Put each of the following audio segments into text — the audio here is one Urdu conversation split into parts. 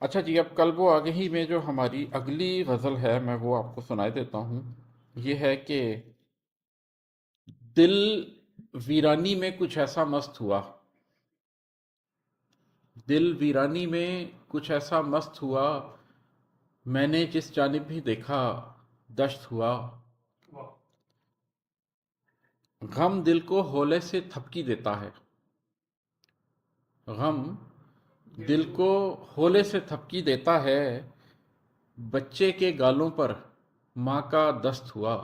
اچھا جی، اب قلب و آگہی میں جو ہماری اگلی غزل ہے میں وہ آپ کو سنائے دیتا ہوں۔ یہ ہے کہ دل ویرانی میں کچھ ایسا مست ہوا، دل ویرانی میں کچھ ایسا مست ہوا، میں نے جس جانب بھی دیکھا دشت ہوا، غم دل کو ہولے سے تھپکی دیتا ہے، غم دل کو ہولے سے تھپکی دیتا ہے، بچے کے گالوں پر ماں کا دست ہوا،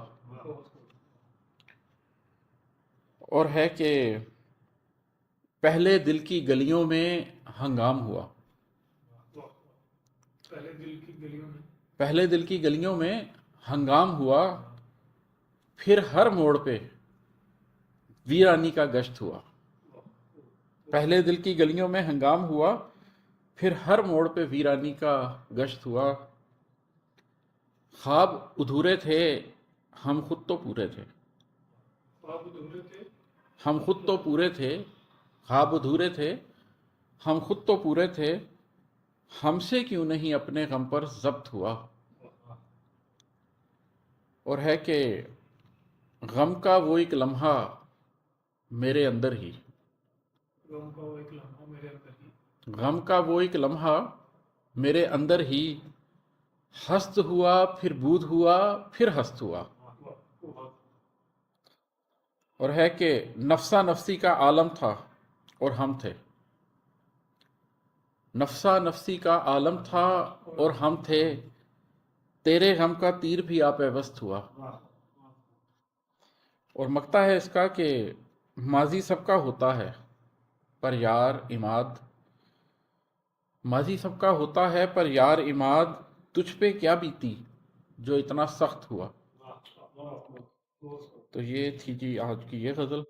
اور ہے کہ پہلے دل کی گلیوں میں ہنگام ہوا، پہلے دل کی گلیوں میں ہنگام ہوا، پھر ہر موڑ پہ ویرانی کا گشت ہوا، پہلے دل کی گلیوں میں ہنگام ہوا، پھر ہر موڑ پہ ویرانی کا گشت ہوا، خواب ادھورے تھے ہم خود تو پورے تھے، ہم خود تو پورے تھے، خواب ادھورے تھے ہم خود تو پورے تھے، ہم سے کیوں نہیں اپنے غم پر ضبط ہوا، اور ہے کہ غم کا وہ ایک لمحہ میرے اندر ہی، غم کا وہ ایک لمحہ میرے اندر ہی، ہست ہوا پھر بود ہوا پھر ہست ہوا، اور ہے کہ نفسا نفسی کا عالم تھا اور ہم تھے، نفسا نفسی کا عالم تھا اور ہم تھے، تیرے غم کا تیر بھی آ پیوست ہوا، اور مکتا ہے اس کا کہ ماضی سب کا ہوتا ہے پر یار عماد، ماضی سب کا ہوتا ہے پر یار عماد، تجھ پہ کیا بیتی جو اتنا سخت ہوا۔ تو یہ تھی جی آج کی یہ غزل۔